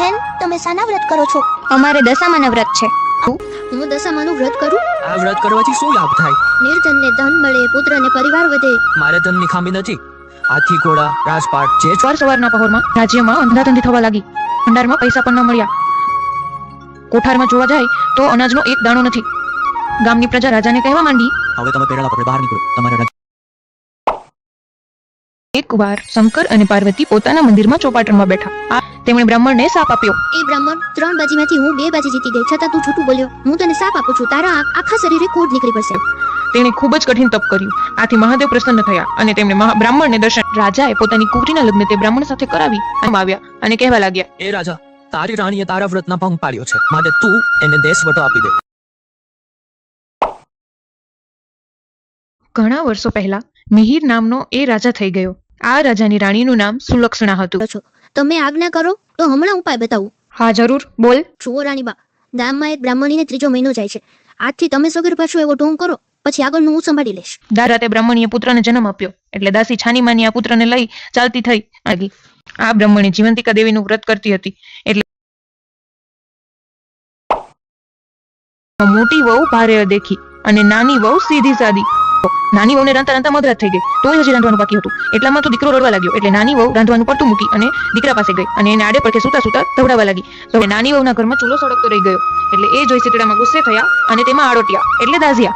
બેન, તમે શાના વ્રત કરો છો? અમારે દશામાના વ્રત છે. હું દશામાનું વ્રત કરું. આ વ્રત કરવાથી શું લાભ થાય? નિર્ધનને ધન મળે, પુત્રને પરિવાર વધે. મારે ધનની ખામી નથી. હાથી ઘોડા રાજપાટ જે સવારના પહોરમાં રાજ્યમાં અંધાધંધી થવા લાગી. ભંડારમાં પૈસા પણ ન મળ્યા. કોઠારમાં જોવા જાય તો અનાજનો એક દાણો નથી. ગામની પ્રજા રાજાને કહેવા માંડી, હવે તમે પેરડા પકડી બહાર નીકળો. તમારા એકવાર શંકર અને પાર્વતી પોતાના મંદિરમાં ચોપાટણમાં બેઠા. તેમણે બ્રાહ્મણને શાપ આપ્યો. એ બ્રાહ્મણ, 3 બાજીમાંથી હું 2 બાજી જીતી ગઈ, છતાં તું જૂઠું બોલ્યો. હું તને શાપ આપું છું, તારા આખા શરીરે કોઢ નીકળી પડશે. તેણે ખૂબ જ કઠિન તપ કર્યું. આથી મહાદેવ પ્રસન્ન થયા અને તેમણે બ્રાહ્મણને દર્શન. રાજાએ પોતાની કુંવરીના લગ્ન તે બ્રાહ્મણ સાથે કરાવી આવ્યા અને કહેવા લાગ્યા, એ રાજા, તારી રાણીએ તારા વ્રતના ભંગ પાડ્યો છે, માટે તું એને દેશવટો આપી દે. ઘણા વર્ષો પહેલા મિહિર નામનો એ રાજા થઈ ગયો. આ રાજાની રાણીનું નામ સુલક્ષણા હતું. તમે આજ્ઞા કરો તો હમણાં ઉપાય બતાવું. હા જરૂર, બોલ. જુઓ રાણીબા, ગામમાં એક બ્રાહ્મણીને 3જો મહિનો જાય છે. આજથી તમે સગર પાછો એવો ઢોંગ કરો, પછી આગળનું હું સંભાળી લઈશ. રાતે બ્રાહ્મણીએ પુત્રને જન્મ આપ્યો. એટલે દાસી છાનીમાની આ પુત્રને લઈ ચાલતી થઈ આગી. આ બ્રાહ્મણી જીવંતિકા દેવીનું વ્રત કરતી હતી. એટલે મોટી વહુ ભારે દેખી અને નાની વહુ સીધી સાદી. નાની વહુને રાંધતા રાંધતા મધરાત થઈ ગઈ, તોય હજી રાંધવાનું બાકી હતું. એટલામાં તો દીકરો રડવા લાગ્યો. એટલે નાની વહુ રાંધવાનું પડતું મૂકી અને દીકરા પાસે ગઈ અને એને આડે પડખે સૂતા સૂતા ધવડાવવા લાગી. તો નાની વહુના ઘરમાં ચૂલો સળગતો રહી ગયો. એટલે એ જોઈ સીતડામાં ગુસ્સે થયા અને તેમાં આડોટ્યા એટલે દાઝ્યા.